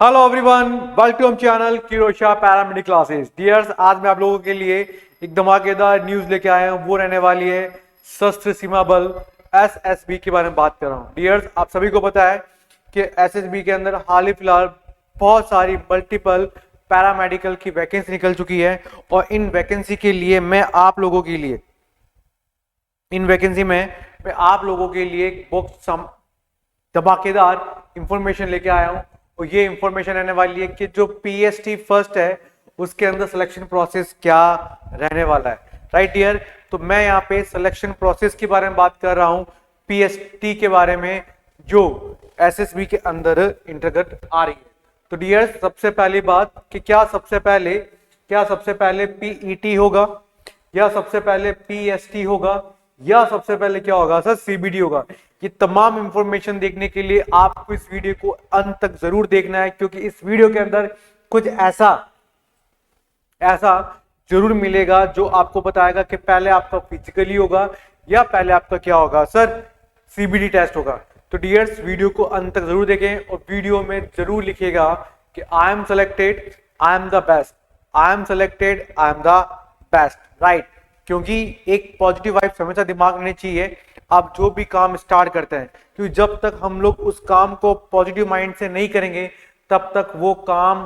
Hello everyone, welcome channel Kirosha paramedic classes. Dears, आज मैं आप लोगों के लिए एक धमाकेदार न्यूज लेके आया हूँ। वो रहने वाली है सशस्त्र सीमा बल एसएसबी के बारे में बात कर रहा हूँ। डियर्स, आप सभी को पता है कि एसएसबी के अंदर हाल ही फिलहाल बहुत सारी मल्टीपल पैरामेडिकल की वैकेंसी निकल चुकी है और इन वैकेंसी के लिए मैं आप लोगों के लिए इन वैकेंसी में मैं आप लोगों के लिए एक बहुत धमाकेदार इंफॉर्मेशन लेके आया हूं। और ये इंफॉर्मेशन रहने वाली है कि जो पीएसटी फर्स्ट है उसके अंदर सिलेक्शन प्रोसेस क्या रहने वाला है। राइट डियर, तो मैं यहाँ पे सिलेक्शन प्रोसेस के बारे में बात कर रहा हूँ, पीएसटी के बारे में जो एसएसबी के अंदर इंटरगत आ रही है। तो डियर, सबसे पहली बात कि क्या सबसे पहले पीईटी होगा या सबसे पहले पीएसटी होगा या सबसे पहले क्या होगा सर, सीबीडी होगा। ये तमाम इंफॉर्मेशन देखने के लिए आपको इस वीडियो को अंत तक जरूर देखना है, क्योंकि इस वीडियो के अंदर कुछ ऐसा जरूर मिलेगा जो आपको बताएगा कि पहले आपका फिजिकली होगा या पहले आपका क्या होगा सर, सीबीडी टेस्ट होगा। तो डियर्स, वीडियो को अंत तक जरूर देखें और वीडियो में जरूर लिखिएगा कि I am selected, I am the best, I am selected, I am the best. Right, क्योंकि एक पॉजिटिव वाइब हमेशा दिमाग में चाहिए आप जो भी काम स्टार्ट करते हैं, क्योंकि जब तक हम लोग उस काम को पॉजिटिव माइंड से नहीं करेंगे तब तक वो काम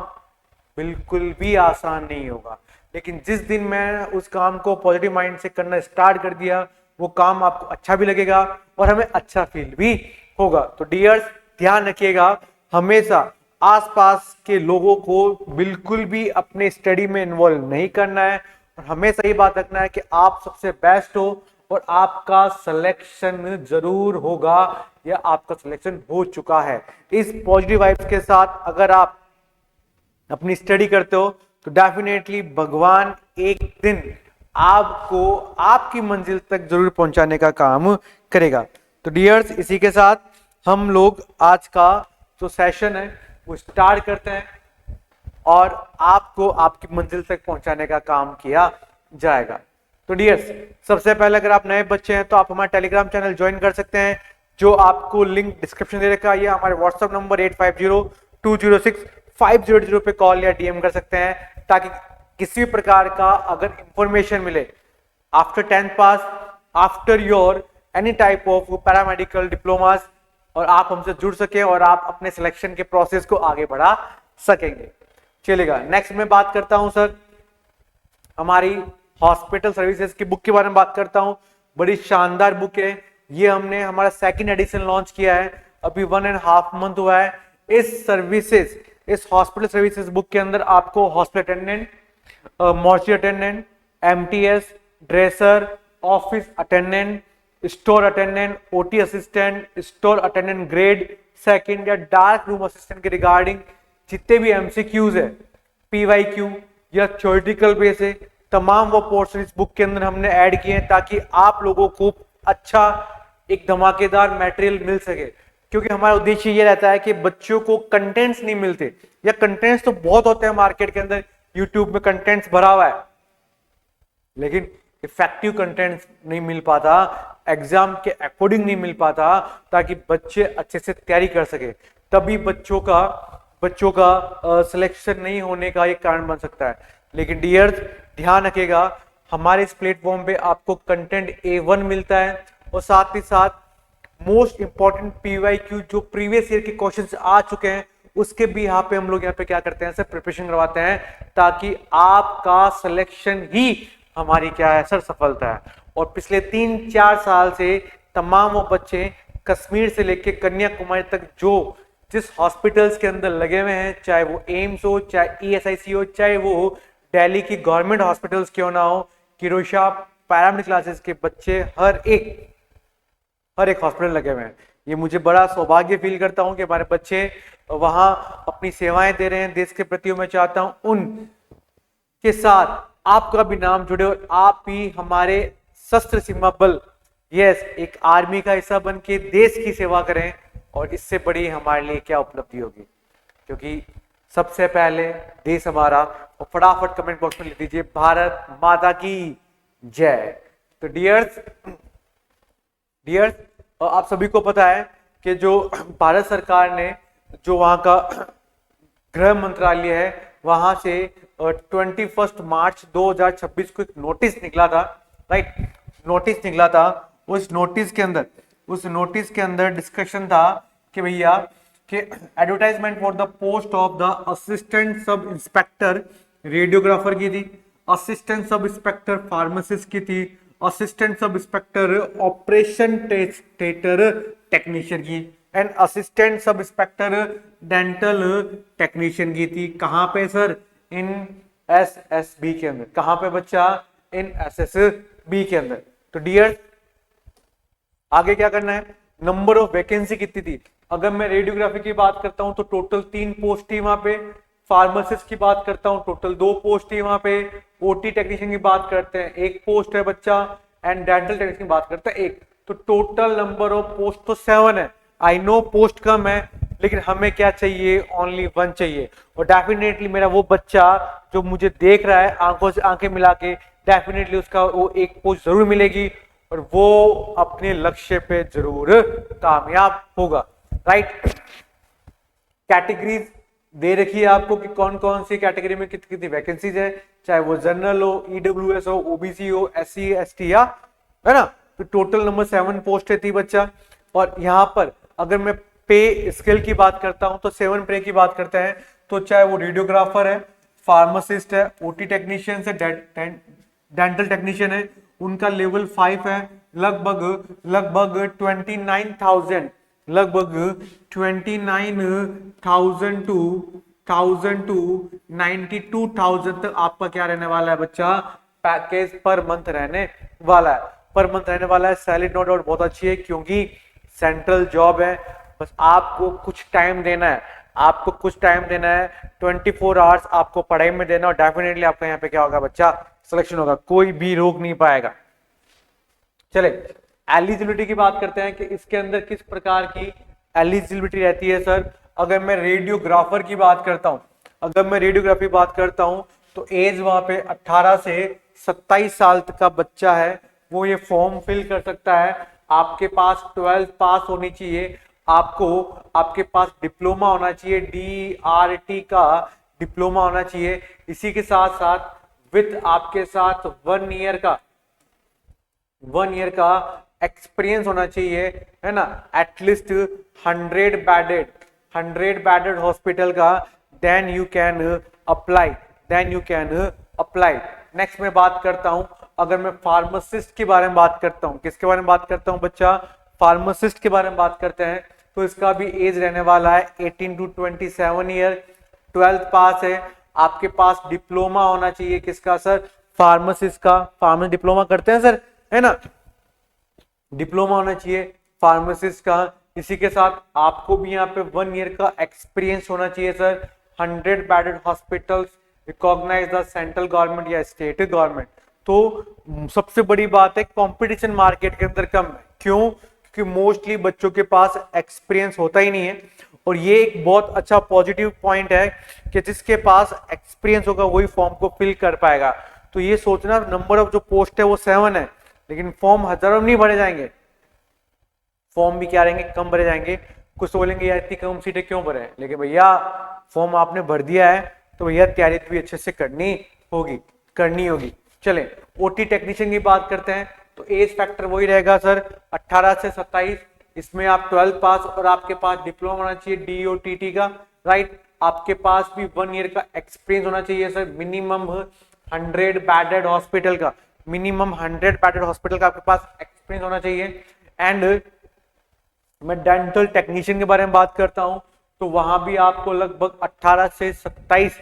बिल्कुल भी आसान नहीं होगा। लेकिन जिस दिन मैं उस काम को पॉजिटिव माइंड से करना स्टार्ट कर दिया, वो काम आपको अच्छा भी लगेगा और हमें अच्छा फील भी होगा। तो डियर्स, ध्यान रखिएगा, हमेशा आसपास के लोगों को बिल्कुल भी अपने स्टडी में इन्वॉल्व नहीं करना है और हमेशा ये बात रखना है कि आप सबसे बेस्ट हो और आपका सिलेक्शन जरूर होगा या आपका सिलेक्शन हो चुका है। इस पॉजिटिव वाइब्स के साथ अगर आप अपनी स्टडी करते हो तो डेफिनेटली भगवान एक दिन आपको आपकी मंजिल तक जरूर पहुंचाने का काम करेगा। तो डियर्स, इसी के साथ हम लोग आज का जो सेशन है वो स्टार्ट करते हैं और आपको आपकी मंजिल तक पहुंचाने का काम किया जाएगा। तो डियर्स, सबसे पहले अगर आप नए बच्चे हैं तो आप हमारा टेलीग्राम चैनल ज्वाइन कर सकते हैं, जो आपको लिंक डिस्क्रिप्शन दे रखा है। हमारे व्हाट्सएप नंबर 8502065000 पे कॉल या डीएम कर सकते हैं, ताकि किसी भी प्रकार का अगर इंफॉर्मेशन मिले after 10th pass, after your any type of paramedical diplomas, और आप हमसे जुड़ सके और आप अपने सिलेक्शन के प्रोसेस को आगे बढ़ा सकेंगे। चलेगा, नेक्स्ट में बात करता हूं सर हमारी हॉस्पिटल सर्विसेज की बुक के बारे में बात करता हूं। बड़ी शानदार बुक है ये, हमने हमारा सेकंड एडिशन लॉन्च किया है, अभी 1.5 मंथ हुआ है। इस हॉस्पिटल सर्विसेज बुक के अंदर आपको hospital attendant, mortuary attendant, MTS, dresser, office attendant, store attendant, OT assistant, store attendant grade second या डार्क रूम असिस्टेंट के रिगार्डिंग जितने भी एमसीक्यूज है, पीवाईक्यू या थ्योरेटिकल बेस है, तमाम वो पोर्शन इस बुक के अंदर हमने ऐड किए हैं ताकि आप लोगों को अच्छा एक धमाकेदार मटेरियल मिल सके। क्योंकि हमारा उद्देश्य ये रहता है कि बच्चों को कंटेंट्स नहीं मिलते, या कंटेंट्स तो बहुत होते हैं मार्केट के अंदर, यूट्यूब में कंटेंट्स भरा हुआ है, लेकिन इफेक्टिव कंटेंट्स नहीं मिल पाता, एग्जाम के अकॉर्डिंग नहीं मिल पाता, ताकि बच्चे अच्छे से तैयारी कर सके। तभी बच्चों का सिलेक्शन नहीं होने का एक कारण बन सकता है। लेकिन डियर्स, ध्यान रखिएगा, हमारे इस प्लेटफॉर्म पे आपको कंटेंट A1 मिलता है और साथ ही साथ मोस्ट इंपॉर्टेंट पीवाईक्यू जो प्रीवियस ईयर के क्वेश्चंस आ चुके हैं उसके भी यहाँ पे हम लोग यहाँ पे क्या करते हैं सर, प्रिपरेशन करवाते हैं, ताकि आपका सिलेक्शन ही हमारी क्या है सर, सफलता है। और पिछले 3-4 साल से तमाम वो बच्चे कश्मीर से लेकर कन्याकुमारी तक जो जिस हॉस्पिटल्स के अंदर लगे हुए हैं, चाहे वो एम्स हो, चाहे ईएसआईसी हो, चाहे वो दिल्ली की गवर्नमेंट हॉस्पिटल्स क्यों ना हो, किरोशा पैरामेडिकल क्लासेस के बच्चे हर एक हॉस्पिटल लगे हुए हैं। ये मुझे बड़ा सौभाग्य फील करता हूं कि हमारे बच्चे वहां अपनी सेवाएं दे रहे हैं देश के प्रति। मैं चाहता हूं उनके साथ आपका भी नाम जुड़े और आप भी हमारे सशस्त्र सीमा बल, यस, एक आर्मी का हिस्सा बन के देश की सेवा करें। और इससे बड़ी हमारे लिए क्या उपलब्धि होगी, क्योंकि सबसे पहले देश हमारा। और फटाफट कमेंट बॉक्स में लिख दीजिए भारत माता की जय। तो डियर्स, आप सभी को पता है कि जो भारत सरकार ने जो वहां का गृह मंत्रालय है, वहां से 21 मार्च 2026 को एक नोटिस निकला था, राइट, नोटिस निकला था। उस नोटिस के अंदर डिस्कशन था कि भैया कि advertisement for the post of the assistant sub inspector radiographer की थी, असिस्टेंट सब इंस्पेक्टर फार्मासिस्ट की थी, assistant sub inspector operation theatre technician की, and assistant sub inspector dental technician की थी। कहां पे सर? इन एसएसबी के अंदर। कहां पे बच्चा? इन एसएसबी के अंदर। तो डियर आगे क्या करना है? नंबर ऑफ वैकेंसी कितनी थी? अगर मैं रेडियोग्राफी की बात करता हूं तो टोटल 3 पोस्ट थी वहां पे। फार्मासिस्ट की बात करता हूं टोटल 2 पोस्ट थी वहां पे। ओटी टेक्नीशियन की बात करते हैं 1 पोस्ट है बच्चा, एंड डेंटल टेक्नीशियन की बात करते हैं 1। तो टोटल नंबर ऑफ पोस्ट तो 7 है। आई नो पोस्ट कम है, लेकिन हमें क्या चाहिए? ओनली 1 चाहिए। और डेफिनेटली मेरा वो बच्चा जो मुझे देख रहा है आंखों से आंखें मिला के, डेफिनेटली उसका वो 1 पोस्ट जरूर मिलेगी और वो अपने लक्ष्य पे जरूर कामयाब होगा, राइट। कैटेगरीज दे रखी है आपको कि कौन कौन सी कैटेगरी में कितनी कितनी वैकेंसीज है, चाहे वो जनरल हो, ईडब्ल्यूएस हो, ओबीसी हो, एससी एसटी, या है ना। तो टोटल नंबर 7 पोस्ट थी बच्चा। और यहाँ पर अगर मैं पे स्केल की बात करता हूं तो 7 पे की बात करते हैं, तो चाहे वो रेडियोग्राफर है, फार्मासिस्ट है, ओटी टेक्नीशियन है, डेंटल टेक्नीशियन है, उनका लेवल 5 है। लगभग 29,000 टू 92,000 तक आपका क्या रहने वाला है बच्चा? पैकेज पर मंथ रहने वाला है। पर मंथ रहने वाला है। सैलरी नो डाउट बहुत अच्छी है, क्योंकि सेंट्रल जॉब है। बस आपको कुछ टाइम देना है, 24 आवर्स आपको पढ़ाई में देना, और डेफिनेटली आपका यहाँ पे क्या होगा बच्चा? सिलेक्शन होगा, कोई भी रोक नहीं पाएगा। चले एलिजिबिलिटी की बात करते हैं कि इसके अंदर किस प्रकार की एलिजिबिलिटी रहती है सर। अगर मैं रेडियोग्राफर की बात करता हूं, तो एज वहां पे 18 से 27 साल तक का बच्चा है वो ये फॉर्म फिल कर सकता है। आपके पास 12th पास होनी चाहिए, आपके पास डिप्लोमा होना चाहिए, DRT का डिप्लोमा होना चाहिए। इसी के साथ साथ विथ आपके साथ 1 ईयर का एक्सपीरियंस होना चाहिए, है ना। एटलीस्ट 100 बेडेड हॉस्पिटल का, then you can apply. Next मैं बात करता हूं, अगर मैं फार्मासिस्ट के बारे में बात करता हूं, किसके बारे में बात करता हूं बच्चा? फार्मासिस्ट के बारे में बात करते हैं, तो इसका भी एज रहने वाला है 18 टू 27 ईयर। 12th पास है, आपके पास डिप्लोमा होना चाहिए किसका सर? फार्मासिस्ट का। फार्मेसी डिप्लोमा करते हैं सर, है ना, डिप्लोमा होना चाहिए फार्मासिस्ट का। इसी के साथ आपको भी यहाँ पे 1 ईयर का एक्सपीरियंस होना चाहिए sir. 100 bedded hospitals recognise the central government या स्टेट गवर्नमेंट। तो सबसे बड़ी बात है कंपटीशन मार्केट के अंदर कम है। क्यों? क्योंकि मोस्टली बच्चों के पास एक्सपीरियंस होता ही नहीं है, और ये एक बहुत अच्छा पॉजिटिव पॉइंट है कि जिसके पास एक्सपीरियंस होगा वही फॉर्म को फिल कर पाएगा। तो ये सोचना, नंबर ऑफ जो पोस्ट है वो 7 है, लेकिन फॉर्म हजारों नहीं भरे जाएंगे, फॉर्म भी क्या रहेंगे? कम भरे जाएंगे। कुछ तो बोलेंगे यार इतनी कम सीटें क्यों भरे, लेकिन भैया फॉर्म आपने भर दिया है तो भैया तैयारी भी अच्छे से करनी होगी। चले ओटी टेक्नीशियन की बात करते हैं, तो एज फैक्टर वही रहेगा सर 18 से 27। इसमें आप 12th पास और आपके पास डिप्लोमा होना चाहिए DOTT का, राइट। आपके पास भी 1 ईयर का एक्सपीरियंस होना चाहिए सर। मिनिमम 100 बेडेड हॉस्पिटल का, आपके पास एक्सपीरियंस होना चाहिए। एंड मैं डेंटल टेक्नीशियन के बारे में बात करता हूं, तो वहां भी आपको लगभग 18 से 27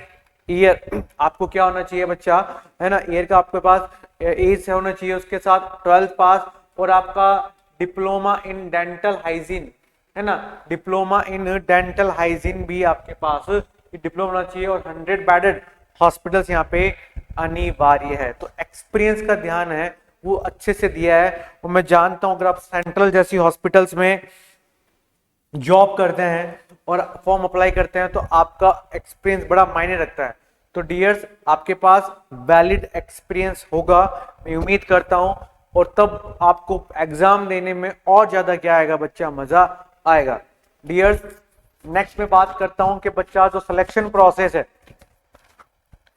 ईयर आपको क्या होना चाहिए बच्चा, है ना, ईयर का आपके पास एज से होना चाहिए। उसके साथ 12th पास और आपका डिप्लोमा इन डेंटल हाइजीन, है ना, डिप्लोमा इन डेंटल हाइजीन भी आपके पास डिप्लोमा होना चाहिए। और 100 बेडेड हॉस्पिटल्स यहाँ पे अनिवार्य है। तो एक्सपीरियंस का ध्यान है वो अच्छे से दिया है। और मैं जानता हूं अगर आप सेंट्रल जैसी हॉस्पिटल्स में जॉब करते हैं और फॉर्म अप्लाई करते हैं तो आपका एक्सपीरियंस बड़ा मायने रखता है। तो डियर्स आपके पास वैलिड एक्सपीरियंस होगा, मैं उम्मीद करता हूं, और तब आपको एग्जाम देने में और ज्यादा क्या आएगा बच्चा? मजा आएगा। डियर्स नेक्स्ट में बात करता हूं कि बच्चा जो सिलेक्शन प्रोसेस है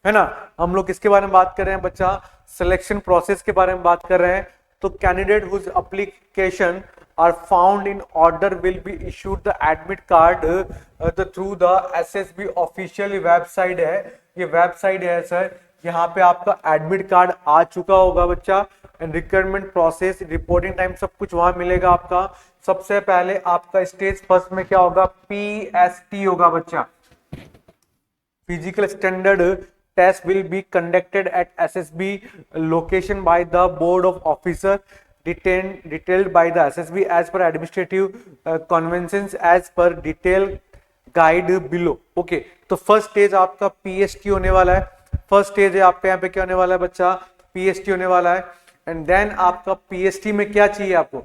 ना, हम लोग किसके बारे में बात कर रहे हैं बच्चा, सिलेक्शन प्रोसेस के बारे में बात कर रहे हैं। तो candidate whose application are found in order will be issued the admit card through the SSB official website है, ये वेबसाइट है सर, यहाँ पे आपका एडमिट कार्ड आ चुका होगा बच्चा। And requirement process, reporting time, सब कुछ वहां मिलेगा आपका। सबसे पहले आपका स्टेज फर्स्ट में क्या होगा, पीएसटी होगा बच्चा, physical standard test will be conducted at SSB location by the board of officer detailed by the SSB as per administrative conventions as per detail guide below। Okay, तो first stage आपका PST होने वाला है। First stage है आपका यहाँ पे क्या होने वाला है बच्चा, पीएसटी होने वाला है। एंड देन आपका पीएसटी में क्या चाहिए आपको,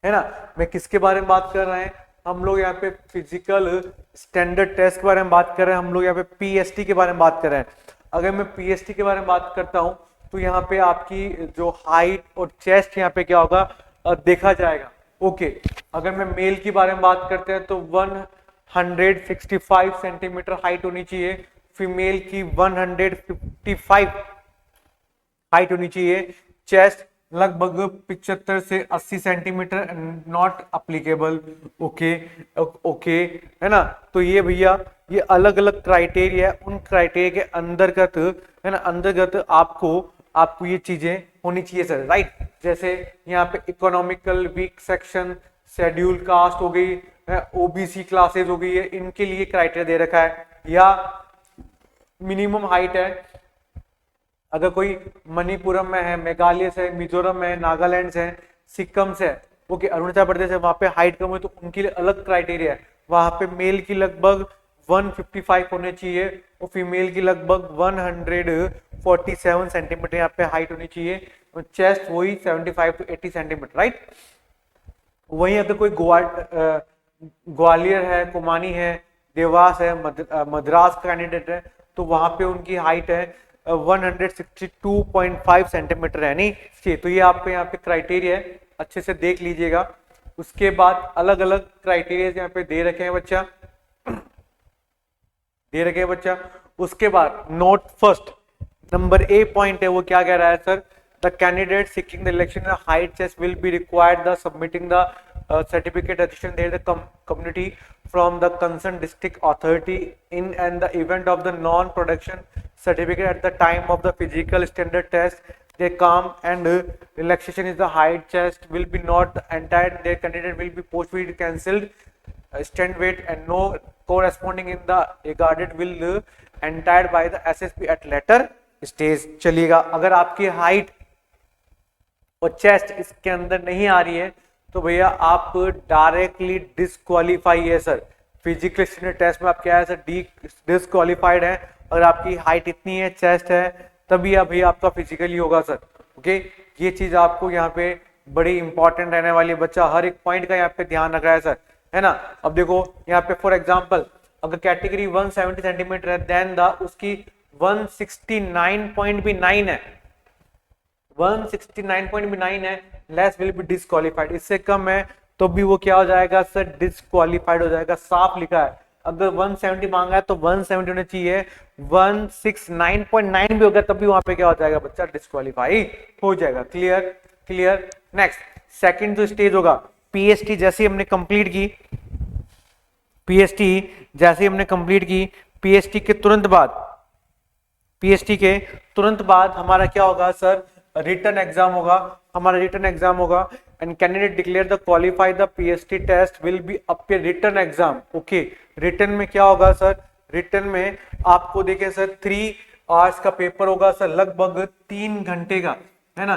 है ना, मैं किसके बारे में बात कर रहे हैं, हम लोग यहाँ पे फिजिकल स्टैंडर्ड टेस्ट के बारे में बात कर रहे हैं, हम लोग यहाँ पे पीएसटी के बारे में बात कर रहे हैं। अगर मैं पीएसटी के बारे में बात करता हूँ तो यहाँ पे आपकी जो हाइट और चेस्ट यहाँ पे क्या होगा देखा जाएगा। ओके, अगर मैं मेल के बारे में बात करते हैं तो 165 सेंटीमीटर हाइट होनी चाहिए, फीमेल की 155 हाइट होनी चाहिए, चेस्ट लगभग 75 से 80 centimetre, not applicable. Okay okay, है ना। तो ये भैया ये अलग अलग क्राइटेरिया है, उन क्राइटेरिया के अंतर्गत, है ना, अंतर्गत आपको ये चीजें होनी चाहिए सर, राइट। जैसे यहाँ पे economical weak section, schedule caste हो गई, ओबीसी क्लासेस हो गई है, इनके लिए क्राइटेरिया दे रखा है। या मिनिमम हाइट है, अगर कोई मणिपुरम में है, मेघालय से, मिजोरम में है, नागालैंड से है, सिक्किम से है, ओके, अरुणाचल प्रदेश है, वहां पे हाइट कम है तो उनके लिए अलग क्राइटेरिया है। वहां पे मेल की लगभग 155 होने चाहिए और फीमेल की लगभग 147 सेंटीमीटर यहाँ पे हाइट होनी चाहिए, और चेस्ट वही 75 to 80 सेंटीमीटर, राइट। वहीं अगर कोई ग्वालियर है, कुमानी है, देवास है, मद्रास का कैंडिडेट है, तो वहां पे उनकी हाइट है 162.5 सेंटीमीटर है, नहीं चाहिए। तो ये आपको यहाँ पे क्राइटेरिया है, अच्छे से देख लीजिएगा। उसके बाद अलग अलग क्राइटेरिया यहाँ पे दे रखे हैं बच्चा, दे रखे हैं बच्चा। उसके बाद node first number A point है, वो क्या कह रहा है sir, the candidate seeking the election height chest will be required the submitting the certificate addition there the community from the concerned district authority in and the event of the non-production certificate at the time of the physical standard test they come and relaxation is the height chest will be not the entire their candidate will be postponed cancelled stand weight and no corresponding in the regarded will entire by the SSP at later stage। चलिएगा, अगर आपकी height और chest इसके अंदर नहीं आ रही है तो भैया आप डायरेक्टली डिस्क्वालीफाई है सर। फिजिकल स्टैंडर्ड टेस्ट में आप क्या है सर, डिस्क्वालीफाइड है। अगर आपकी हाइट इतनी है, चेस्ट है, तभी आप भैया आपका फिजिकली होगा सर। ओके, ये चीज आपको यहाँ पे बड़ी इंपॉर्टेंट रहने वाली है बच्चा, हर एक पॉइंट का यहाँ पे ध्यान रख रहा है सर, है ना। अब देखो यहाँ पे फॉर एग्जाम्पल अगर कैटेगरी 170 सेंटीमीटर है, देन द उसकी 169.9 है, 169.9 है, लेस विल बी डिस्क्वालीफाइड। इससे कम है तो भी वो क्या हो जाएगा सर, डिस्क्वालीफाइड हो जाएगा, साफ लिखा है। अगर 170 मांगा है तो 170 होना चाहिए, 169.9 भी होगा तब भी वहां पे क्या हो जाएगा बच्चा, डिस्क्वालीफाई हो जाएगा। Clear clear. नेक्स्ट सेकंड जो स्टेज होगा पीएसटी, जैसे हमने कंप्लीट की, पीएसटी जैसे हमने कंप्लीट की, पीएसटी के तुरंत बाद हमारा क्या होगा सर, रिटन एग्जाम होगा, हमारा रिटन एग्जाम होगा। And candidate declare the qualify the PST test will be appear written exam. Okay, written में क्या होगा सर, रिटन में आपको देखिए सर 3 आवर्स का पेपर होगा सर, लगभग 3 घंटे का, है ना,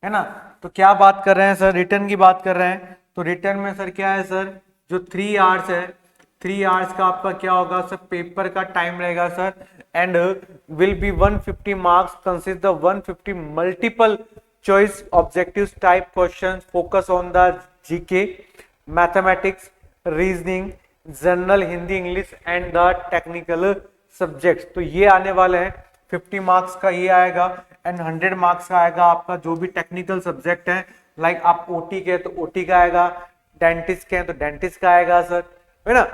है ना। तो क्या बात कर रहे हैं सर, रिटन की बात कर रहे हैं। तो रिटन में सर क्या है सर, जो 3 आवर्स है, 3 आवर्स का आपका क्या होगा सर, पेपर का टाइम रहेगा sir. And will be 150 marks consist the 150 multiple choice objectives type questions focus on the GK, mathematics, reasoning, general Hindi English and the technical subjects. तो ये आने वाले हैं, 50 मार्क्स का ये आएगा एंड 100 मार्क्स का आएगा आपका जो भी टेक्निकल सब्जेक्ट है, लाइक आप ओटी के तो ओटी का आएगा, डेंटिस्ट के हैं तो डेंटिस्ट का आएगा सर, है ना,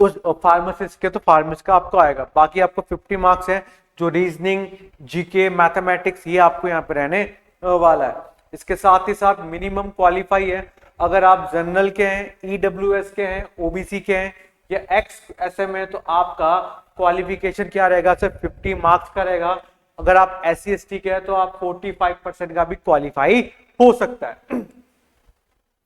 उस फार्मासिस्ट के तो फार्मासिस्ट का आपको आएगा। बाकी आपको 50 मार्क्स है जो रीजनिंग, जीके, मैथमेटिक्स ये आपको यहाँ पे रहने वाला है। इसके साथ ही साथ मिनिमम क्वालिफाई है, अगर आप जनरल के हैं, ईडब्ल्यूएस के हैं, ओबीसी के हैं या एक्स एसएम है तो आपका क्वालिफिकेशन क्या रहेगा सर, 50 मार्क्स का रहेगा। अगर आप SC ST के हैं तो आप 45% का भी क्वालिफाई हो सकता है।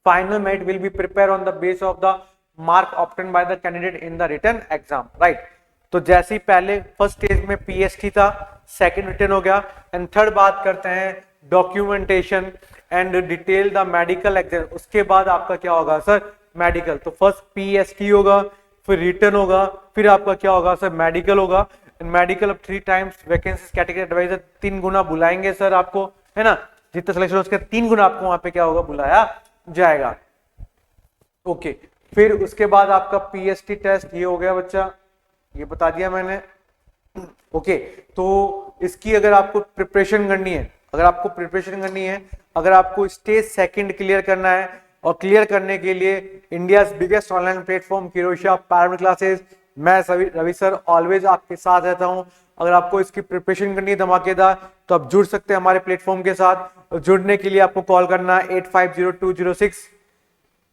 Final merit will be prepare on the base of the mark obtain by the candidate in the written exam, right. तो जैसे ही पहले फर्स्ट स्टेज में PST था, सेकंड रिटन हो गया, एंड थर्ड बात करते हैं documentation and detail the medical exam. उसके बाद आपका क्या होगा सर, मेडिकल। तो फर्स्ट PST होगा, फिर रिटन होगा, फिर आपका क्या होगा सर, मेडिकल होगा। मेडिकल अब 3 टाइम्स वैकेंसीज कैटेगरी एडवाइजर 3 गुना बुलाएंगे सर आपको, है ना, जितना सिलेक्शन उसके 3 गुना आपको वहां पे क्या होगा, बुलाया जाएगा। ओके, फिर उसके बाद आपका PST टेस्ट ये हो गया बच्चा, ये बता दिया मैंने। ओके, तो इसकी अगर आपको प्रिपरेशन करनी है, अगर आपको स्टेज सेकंड क्लियर करना है, और क्लियर करने के लिए India biggest online platform Kirosha paramedical classes, मैं रवि सर ऑलवेज आपके साथ रहता हूं। अगर आपको इसकी प्रिपरेशन करनी है धमाकेदार तो आप जुड़ सकते हैं हमारे प्लेटफॉर्म के साथ। जुड़ने के लिए आपको कॉल करना है 850206,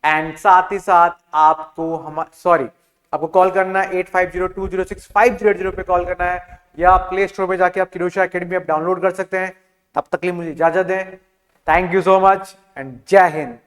एंड साथ ही साथ आपको कॉल करना है 8502065080 पे कॉल करना है, या प्ले स्टोर पे जाके आप किरोशा एकेडमी ऐप डाउनलोड कर सकते हैं। तब तक के लिए मुझे इजाजत दें। Thank you so much and जय हिंद।